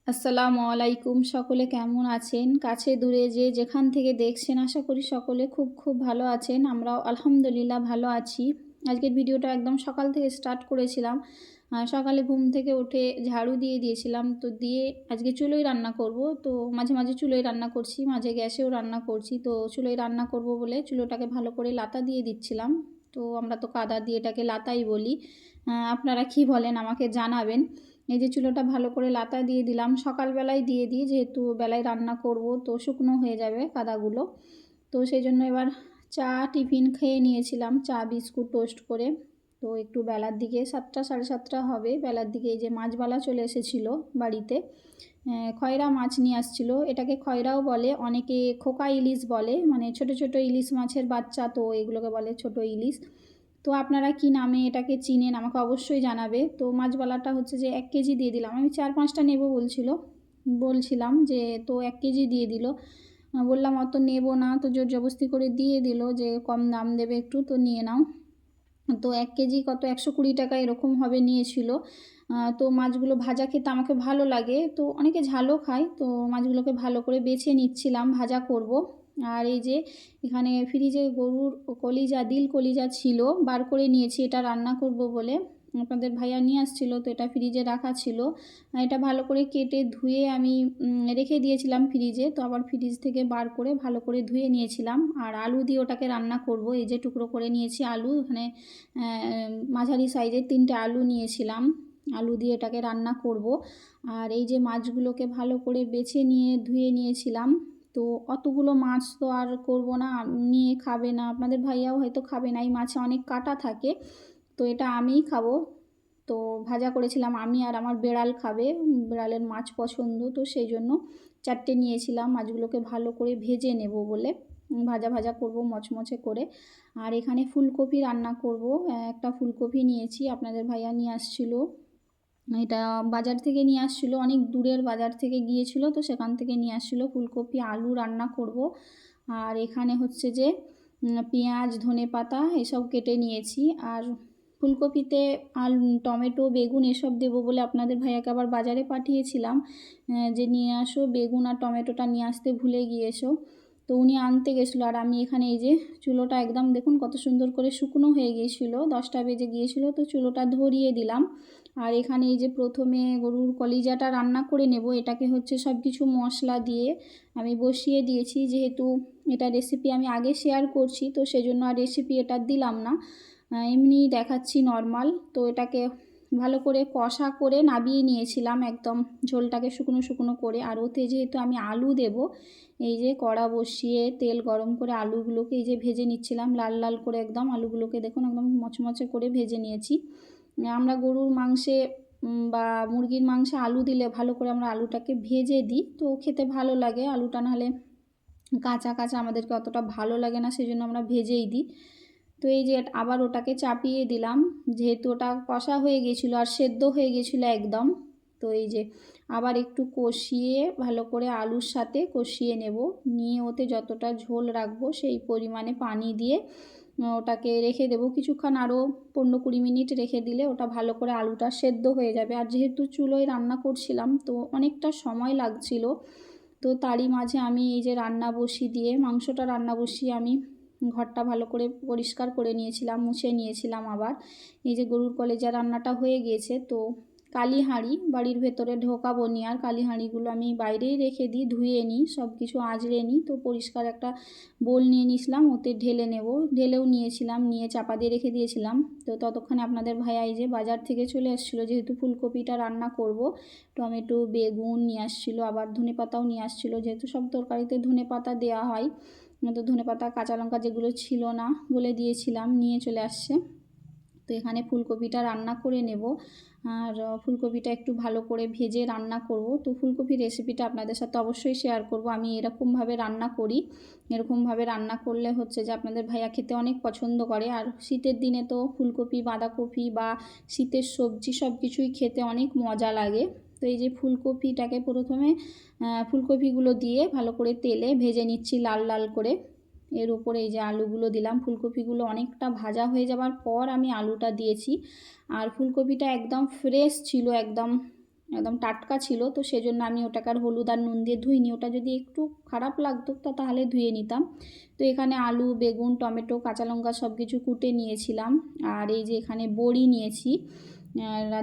আসসালামু আলাইকুম। সকলে কেমন আছেন? কাছে দূরে যে যেখান থেকে দেখছেন আশা করি সকলে খুব ভালো আছেন। আমরাও আলহামদুলিল্লাহ ভালো আছি। আজকের ভিডিওটা একদম সকাল থেকে স্টার্ট করেছিলাম। সকালে ঘুম থেকে উঠে ঝাড়ু দিয়ে দিয়েছিলাম। তো দিয়ে আজকে চুলোয় রান্না করব। তো মাঝে চুলোয় রান্না করছি, মাঝে গ্যাসেও রান্না করছি। তো চুলোয় রান্না করব বলে চুলোটাকে ভালো করে লাতা দিয়ে দিচ্ছিলাম। তো আমরা তো কাদা দিয়ে এটাকে লাতাই বলি। আপনারা কি বলেন আমাকে জানাবেন। এই যে চুলোটা ভালো করে লাতা দিয়ে দিলাম, সকালবেলায় দিয়ে দিই যেহেতু বেলায় রান্না করব, তো শুকনো হয়ে যাবে কাদাগুলো। তো সেই জন্য এবার চা টিফিন খেয়ে নিয়েছিলাম, চা বিস্কুট টোস্ট করে। তো একটু বেলার দিকে 7টা সাড়ে 7টা হবে, বেলার দিকে এই যে মাছবালা চলে এসেছিলো বাড়িতে। খয়রা মাছ নিয়ে আসছিল, এটাকে খয়রাও বলে, অনেকে খোকা ইলিশ বলে, মানে ছোট ইলিশ মাছের বাচ্চা, তো এগুলোকে বলে ছোট ইলিশ। তো আপনারা কি নামে এটাকে চিনেন আমাকে অবশ্যই জানাবে। তো মাছবালাটা হচ্ছে যে 1 কেজি দিয়ে দিলাম, আমি 4-5টা নেব বলছিলাম যে, তো 1 কেজি দিয়ে দিল। বললাম অত নেব না, তো জোর জবরদস্তি করে দিয়ে দিল যে কম দাম দেবে একটু, তো নিয়ে নাও। তো 1 কেজি কত 120 টাকা এরকম হবে নিয়েছিল। তো মাছগুলো ভাজা খেতে আমাকে ভালো লাগে, তো অনেকে ঝালও খায়। তো মাছগুলোকে ভালো করে বেছে নিচ্ছিলাম, ভাজা করব। আর এই যে এখানে ফ্রিজে গরুর দিল কলিজা ছিল, বার করে নিয়েছি এটা রান্না করব বলে। আপনাদের ভাইয়া নিয়ে আসছিল, তো এটা ফ্রিজে রাখা ছিল। এটা ভালো করে কেটে ধুয়ে আমি রেখে দিয়েছিলাম ফ্রিজে। তো আবার ফ্রিজ থেকে বার করে ভালো করে ধুয়ে নিয়েছিলাম। আর আলু দিয়ে ওটাকে রান্না করব। এই যে টুকরো করে নিয়েছি আলু, এখানে মাঝারি সাইজের 3টে আলু নিয়েছিলাম, আলু দিয়ে এটাকে রান্না করব। আর এই যে মাছগুলোকে ভালো করে বেছে নিয়ে ধুয়ে নিয়েছিলাম। তো অতগুলো মাছ তো আর করব না, নিয়ে খাবে না, আপনাদের ভাইয়াও হয়তো খাবে না, এই মাছে অনেক কাঁটা থাকে। তো এটা আমিই খাবো। তো ভাজা করেছিলাম আমি, আর আমার বেড়াল খাবে, বেড়ালের মাছ পছন্দ, তো সেই জন্য 4টে নিয়েছিলাম। মাছগুলোকে ভালো করে ভেজে নেব বলে ভাজা করব মচমচে করে। আর এখানে ফুলকপি রান্না করব। একটা ফুলকপি নিয়েছি, আপনাদের ভাইয়া নিয়ে আসছিল, এটা বাজার থেকে নিয়ে আসছিল, অনেক দূরের বাজার থেকে গিয়েছিল, তো সেখান থেকে নিয়ে আসছিল ফুলকপি আলু রান্না করব। আর এখানে হচ্ছে যে পেঁয়াজ ধনেপাতা এসব কেটে নিয়েছি। আর ফুলকপিতে টমেটো বেগুন এসব দেবো বলে আপনাদের ভাইয়াকে আবার বাজারে পাঠিয়েছিলাম যে নিয়ে আসো, বেগুন আর টমেটোটা নিয়ে আসতে ভুলে গিয়েছো। তো উনি আনতে গেছিলো, আর আমি এখানে এই যে চুলোটা একদম দেখুন কত সুন্দর করে শুকনো হয়ে গিয়েছিলো, 10টা বেজে গিয়েছিলো, তো চুলোটা ধরিয়ে দিলাম। আর এখানে এই যে প্রথমে গরুর কলিজাটা রান্না করে নেব, এটাকে হচ্ছে সব কিছু মশলা দিয়ে আমি বসিয়ে দিয়েছি। যেহেতু এটা রেসিপি আমি আগে শেয়ার করছি, তো সেজন্য আর রেসিপি এটা দিলাম না, এমনি দেখাচ্ছি নর্মাল। তো এটাকে ভালো করে কষা করে নামিয়ে নিয়েছিলাম, একদম ঝোলটাকে শুকনো করে। আর ওতে যেহেতু আমি আলু দেব, এই যে কড়া বসিয়ে তেল গরম করে আলুগুলোকে এই যে ভেজে নিচ্ছিলাম লাল লাল করে, একদম আলুগুলোকে দেখুন একদম মচমচে করে ভেজে নিয়েছি। আমরা গরুর মাংসে বা মুরগির মাংসে আলু দিলে ভালো করে আমরা আলুটাকে ভেজে দিই, তো খেতে ভালো লাগে। আলুটা নাহলে কাঁচা আমাদেরকে অতটা ভালো লাগে না, সেই জন্য আমরা ভেজেই দিই। তো এই যে আবার ওটাকে চাপিয়ে দিলাম, যেহেতু ওটা কষা হয়ে গিয়েছিলো আর সেদ্ধ হয়ে গিয়েছিলো একদম। তো এই যে আবার একটু কষিয়ে ভালো করে আলুর সাথে কষিয়ে নেব, নিয়ে ওতে যতটা ঝোল রাখবো সেই পরিমাণে পানি দিয়ে ওটাকে রেখে দেবো কিছুক্ষণ, আরও 15-20 মিনিট রেখে দিলে ওটা ভালো করে আলুটা সেদ্ধ হয়ে যাবে। আর যেহেতু চুলোয় রান্না করছিলাম, তো অনেকটা সময় লাগছিল। তো তারই মাঝে আমি এই যে মাংসটা রান্না বসিয়ে আমি ঘরটা ভালো করে পরিষ্কার করে নিয়েছিলাম, মুছে নিয়েছিলাম। আবার এই যে গরুর কলেজা রান্নাটা হয়ে গিয়েছে, তো কালি হাঁড়ি বাড়ির ভেতরে ঢোকাবো নি, আর কালি হাঁড়িগুলো আমি বাইরেই রেখে দিই, ধুয়ে নিই, সব কিছু আঁচড়ে নিই। তো পরিষ্কার একটা বোল নিয়ে নিয়েছিলাম, ওতে ঢেলেও নিয়েছিলাম, নিয়ে চাপা দিয়ে রেখে দিয়েছিলাম। তো ততক্ষণে আপনাদের ভাইয়া এই যে বাজার থেকে চলে আসছিলো, যেহেতু ফুলকপিটা রান্না করব, টমেটো বেগুন নিয়ে আসছিলো, আবার ধনেপাতাও নিয়ে আসছিলো, যেহেতু সব তরকারিতে ধনেপাতা দেওয়া হয়। তো ধনেপাতা কাঁচা লঙ্কা যেগুলো ছিল না বলে দিয়েছিলাম, নিয়ে চলে আসছে। তো এখানে ফুলকপিটা রান্না করে নেব, আর ফুলকপিটা একটু ভালো করে ভেজে রান্না করব। তো ফুলকপির রেসিপিটা আপনাদের সাথে অবশ্যই শেয়ার করব। আমি এরকমভাবে রান্না করি, এরকমভাবে রান্না করলে হচ্ছে যে আপনাদের ভাইয়া খেতে অনেক পছন্দ করে। আর শীতের দিনে তো ফুলকপি বাঁধাকপি বা শীতের সবজি সব কিছুই খেতে অনেক মজা লাগে। তো এই যে ফুলকপিটাকে প্রথমে ফুলকপিগুলো দিয়ে ভালো করে তেলে ভেজে নিচ্ছি লাল লাল করে। এর উপরে এই যে আলুগুলো দিলাম, ফুলকপিগুলো অনেকটা ভাজা হয়ে যাওয়ার পর আমি আলুটা দিয়েছি। আর ফুলকপিটা একদম ফ্রেশ ছিল, একদম একদম টাটকা ছিল, তো সেজন্য আমি ওটাকে আর হলুদ আর নুন দিয়ে ধুইনি। ওটা যদি একটু খারাপ লাগতো তো তাহলে ধুয়ে নিতাম। তো এখানে আলু, বেগুন, টমেটো, কাঁচা লঙ্কা সব কিছু কুটে নিয়েছিলাম। আর এই যে এখানে বড়ি নিয়েছি,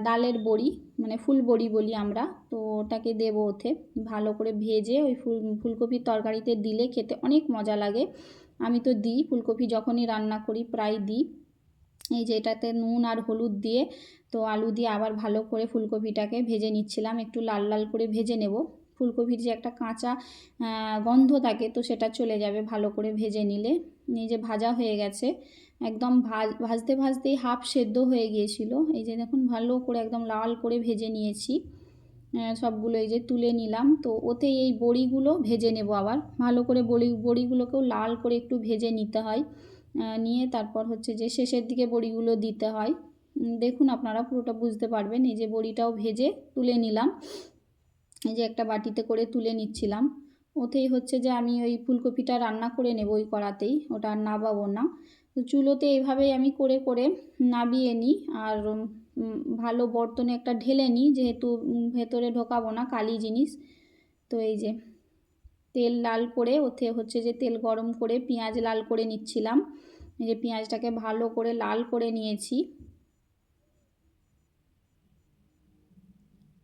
ডালের বড়ি, মানে ফুল বড়ি বলি আমরা, তো ওটাকে দেবো ওতে ভালো করে ভেজে ওই ফুলকপির তরকারিতে দিলে খেতে অনেক মজা লাগে। আমি তো দিই, ফুলকপি যখনই রান্না করি প্রায় দিই। এই যে এটাতে নুন আর হলুদ দিয়ে তো আলু দিয়ে আবার ভালো করে ফুলকপিটাকে ভেজে নিচ্ছিলাম, একটু লাল লাল করে ভেজে নেব। ফুলকপির যে একটা কাঁচা গন্ধ থাকে তো সেটা চলে যাবে ভালো করে ভেজে নিলে। এই যে ভাজা হয়ে গেছে, একদম ভাজতে ভাজতেই হাফ সেদ্ধ হয়ে গিয়েছিল। এই যে দেখুন ভালো করে একদম লাল করে ভেজে নিয়েছি সবগুলো। এই যে তুলে নিলাম, তো ওতে এই বড়িগুলো ভেজে নেব আবার ভালো করে। বড়িগুলোকেও লাল করে একটু ভেজে নিতে হয়, নিয়ে তারপর হচ্ছে যে শেষের দিকে বড়িগুলো দিতে হয়। দেখুন আপনারা পুরোটা বুঝতে পারবেন। এই যে বড়িটাও ভেজে তুলে নিলাম, এই যে একটা বাটিতে করে তুলে নিচ্ছিলাম। ওতেই হচ্ছে যে আমি ওই ফুলকপিটা রান্না করে নেব ওই কড়াতেই, ওটা আর নাবাবো না। তো চুলোতে এইভাবেই আমি করে করে নাবিয়ে নিই, আর ভালো বর্তনে একটা ঢেলে নিই, যেহেতু ভেতরে ঢোকাবো না কালি জিনিস। তো এই যে তেল লাল করে ওতে হচ্ছে যে তেল গরম করে পেঁয়াজ লাল করে নিচ্ছিলাম। এই যে পেঁয়াজটাকে ভালো করে লাল করে নিয়েছি।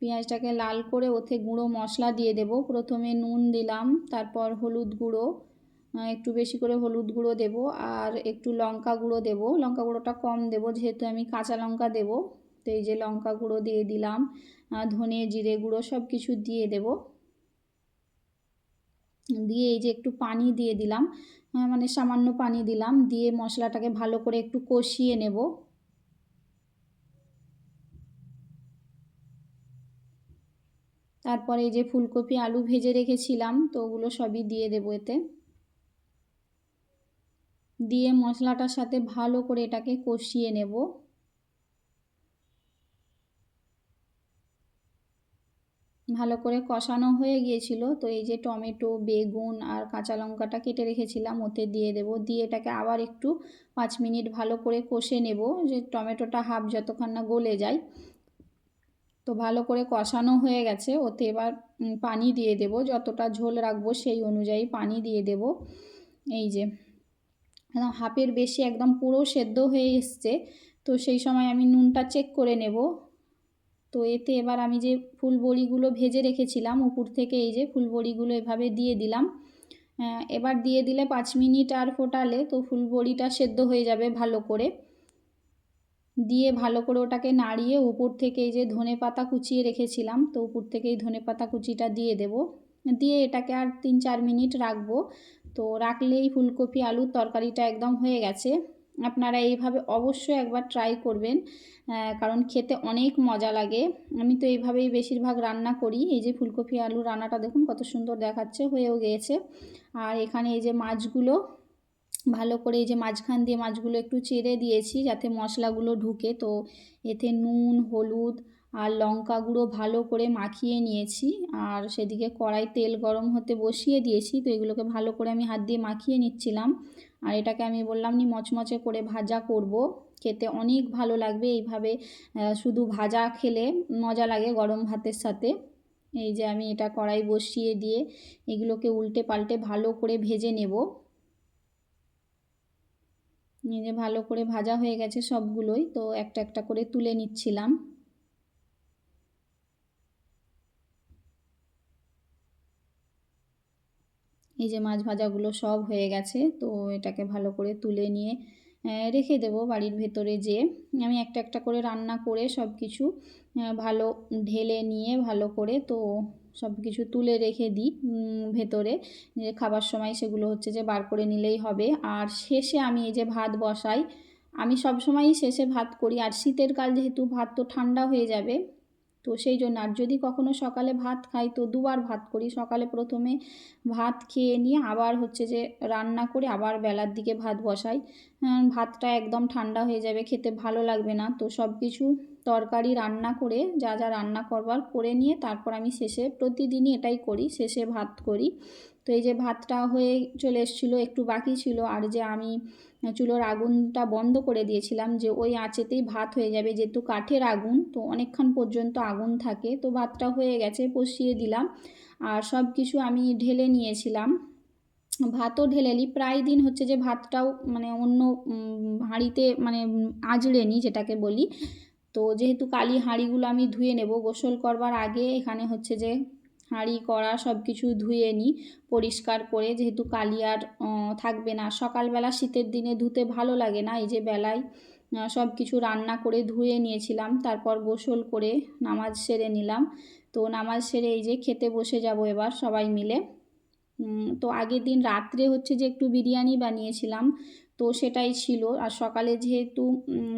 পেঁয়াজটাকে লাল করে ওতে গুঁড়ো মশলা দিয়ে দেব। প্রথমে নুন দিলাম, তারপর হলুদ গুঁড়ো, একটু বেশি করে হলুদ গুঁড়ো দেব, আর একটু লঙ্কা গুঁড়ো দেব। লঙ্কা গুঁড়োটা কম দেব যেহেতু আমি কাঁচা লঙ্কা দেব। তো এই যে লঙ্কা গুঁড়ো দিয়ে দিলাম, ধনে জিরে গুঁড়ো সব কিছু দিয়ে দেব। দিয়ে এই যে একটু পানি দিয়ে দিলাম, মানে সামান্য পানি দিলাম, দিয়ে মশলাটাকে ভালো করে একটু কষিয়ে নেব। তারপরে এই যে ফুলকপি আলু ভেজে রেখেছিলাম তো ওগুলো সবই দিয়ে দেবো এতে, দিয়ে মশলাটার সাথে ভালো করে এটাকে কষিয়ে নেব। ভালো করে কষানো হয়ে গিয়েছিল, তো এই যে টমেটো, বেগুন আর কাঁচা লঙ্কাটা কেটে রেখেছিলাম ওতে দিয়ে দেব। দিয়ে এটাকে আবার একটু 5 মিনিট ভালো করে কষে নেব, যে টমেটোটা হাফ যতক্ষণ না গলে যায়। তো ভালো করে কষানো হয়ে গেছে, ওতে এবার পানি দিয়ে দেব, যতটা ঝোল রাখবো সেই অনুযায়ী পানি দিয়ে দেব। এই যে একদম হাফের বেশি একদম পুরো সেদ্ধ হয়ে এসছে, তো সেই সময় আমি নুনটা চেক করে নেব। তো এতে এবার আমি যে ফুলবড়িগুলো ভেজে রেখেছিলাম উপর থেকে এই যে ফুলবড়িগুলো এভাবে দিয়ে দিলাম। এবার দিয়ে দিলে 5 মিনিট আর ফোটালে তো ফুলবড়িটা সেদ্ধ হয়ে যাবে ভালো করে। দিয়ে ভালো করে ওটাকে নাড়িয়ে উপর থেকে এই যে ধনেপাতা কুচিয়ে রেখেছিলাম তো উপর থেকে এই ধনেপাতা কুচিটা দিয়ে দেব। দিয়ে এটাকে আর 3-4 মিনিট রাখবো। তো রাখলেই ফুলকপি আলুর তরকারিটা একদম হয়ে গেছে। আপনারা এইভাবে অবশ্যই একবার ট্রাই করবেন, কারণ খেতে অনেক মজা লাগে। আমি তো এইভাবেই বেশিরভাগ রান্না করি। এই যে ফুলকপি আলু রান্নাটা দেখুন কত সুন্দর দেখাচ্ছে, হয়েও গিয়েছে। আর এখানে এই যে মাছগুলো ভালো করে এই যে মাঝখান দিয়ে মাছগুলো একটু চেড়ে দিয়েছি যাতে মশলাগুলো ঢুকে। তো এতে নুন, হলুদ আর লঙ্কা গুঁড়ো ভালো করে মাখিয়ে নিয়েছি, আর সেদিকে কড়াই তেল গরম হতে বসিয়ে দিয়েছি। তো এগুলোকে ভালো করে আমি হাত দিয়ে মাখিয়ে নিচ্ছিলাম। আর এটাকে আমি বললাম নি মচমচে করে ভাজা করব, খেতে অনেক ভালো লাগবে এইভাবে। শুধু ভাজা খেলে মজা লাগে গরম ভাতের সাথে। এই যে আমি এটা কড়াই বসিয়ে দিয়ে এগুলোকে উল্টে পাল্টে ভালো করে ভেজে নেব। এই যে ভালো করে ভাজা হয়ে গেছে সবগুলোই, তো একটা একটা করে তুলে নিচ্ছিলাম। এই যে মাছ ভাজাগুলো সব হয়ে গেছে, তো এটাকে ভালো করে তুলে নিয়ে রেখে দেবো বাড়ির ভেতরে। যে আমি একটা একটা করে রান্না করে সব কিছু ভালো ঢেলে নিয়ে ভালো করে তো সব কিছু তুলে রেখে দিই ভেতরে, যে খাবার সময় সেগুলো হচ্ছে যে বার করে নিলেই হবে। আর শেষে আমি এই যে ভাত বসাই, আমি সব সময়ই শেষে ভাত করি। আর শীতের কাল যেহেতু ভাত তো ঠান্ডা হয়ে যাবে, তো সেই জন্য। আর যদি কখনো সকালে ভাত খাই তো দুবার ভাত করি, সকালে প্রথমে ভাত খেয়ে নিয়ে আবার হচ্ছে যে রান্না করে আবার বেলার দিকে ভাত বসাই। ভাতটা একদম ঠান্ডা হয়ে যাবে, খেতে ভালো লাগবে না। তো সব কিছু তরকারি রান্না করে যা যা রান্না করবার করে নিয়ে তারপর আমি শেষে প্রতিদিনই এটাই করি, শেষে ভাত করি। তো এই যে ভাতটা হয়ে চলে এসেছিলো, একটু বাকি ছিল, আর যে আমি চুলোর আগুনটা বন্ধ করে দিয়েছিলাম যে ওই আঁচেতেই ভাত হয়ে যাবে, যেহেতু কাঠের আগুন তো অনেকক্ষণ পর্যন্ত আগুন থাকে। তো ভাতটা হয়ে গেছে, বসিয়ে দিলাম, আর সব কিছু আমি ঢেলে নিয়েছিলাম। ভাতও ঢেলে নিই, প্রায় দিন হচ্ছে যে ভাতটাও মানে অন্য হাঁড়িতে মানে আঁচড়ে নিই যেটাকে বলি। তো যেহেতু কালি হাঁড়িগুলো আমি ধুয়ে নেব গোসল করবার আগে, এখানে হচ্ছে যে হাঁড়ি কড়া সব কিছু ধুয়ে নিই পরিষ্কার করে, যেহেতু কালি আর থাকবে না। সকালবেলা শীতের দিনে ধুতে ভালো লাগে না, এই যে বেলায় সব কিছু রান্না করে ধুয়ে নিয়েছিলাম, তারপর গোসল করে নামাজ সেরে নিলাম। তো নামাজ সেরে এই যে খেতে বসে যাব এবার সবাই মিলে। তো আগের দিন রাত্রে হচ্ছে যে একটু বিরিয়ানি বানিয়েছিলাম, তো সেটাই ছিল। আর সকালে যেহেতু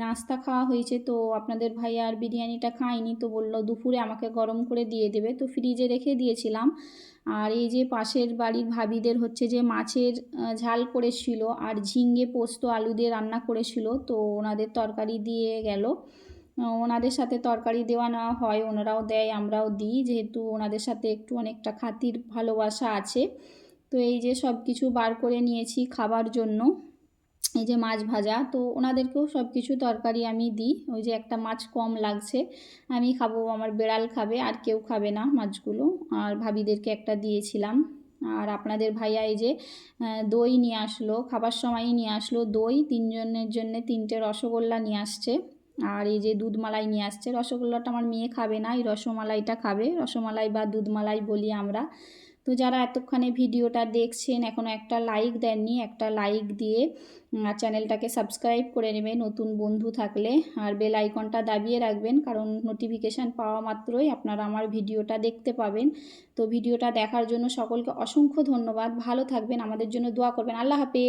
নাস্তা খাওয়া হয়েছে, তো আপনাদের ভাই আর বিরিয়ানিটা খায়নি, তো বললো দুপুরে আমাকে গরম করে দিয়ে দেবে, তো ফ্রিজে রেখে দিয়েছিলাম। আর এই যে পাশের বাড়ির ভাবিদের হচ্ছে যে মাছের ঝাল করেছিল আর ঝিঙে পোস্ত আলু দিয়ে রান্না করেছিল, তো ওনাদের তরকারি দিয়ে গেল। ওনাদের সাথে তরকারি দেওয়া নেওয়া হয়, ওনারাও দেয় আমরাও দিই, যেহেতু ওনাদের সাথে একটু অনেকটা খাতির ভালোবাসা আছে। তো এই যে সব কিছু বার করে নিয়েছি খাবার জন্য। এই যে মাছ ভাজা, তো ওনাদেরকেও সব কিছু তরকারি আমি দিই। ওই যে একটা মাছ কম লাগছে, আমি খাবো, আমার বেড়াল খাবে, আর কেউ খাবে না মাছগুলো। আর ভাবিদেরকে একটা দিয়েছিলাম। আর আপনাদের ভাইয়া এই যে দই নিয়ে আসলো, খাবার সময়ই নিয়ে আসলো দই, তিনজনের জন্য 3টে রসগোল্লা নিয়ে আসছে। আর এই যে দুধমালাই নিয়ে আসছে, রসগোল্লাটা আমার মেয়ে খাবে না, এই রসমালাইটা খাবে, রসমালাই বা দুধমালাই বলি আমরা। তো যারা এতক্ষণে ভিডিওটা দেখছেন এখনও একটা লাইক দেননি, একটা লাইক দিয়ে চ্যানেলটাকে সাবস্ক্রাইব করে নেবেন নতুন বন্ধু থাকলে, আর বেল আইকনটা দাবিয়ে রাখবেন, কারণ নোটিফিকেশান পাওয়া মাত্রই আপনারা আমার ভিডিওটা দেখতে পাবেন। তো ভিডিওটা দেখার জন্য সকলকে অসংখ্য ধন্যবাদ, ভালো থাকবেন, আমাদের জন্য দোয়া করবেন। আল্লাহ হাফেজ।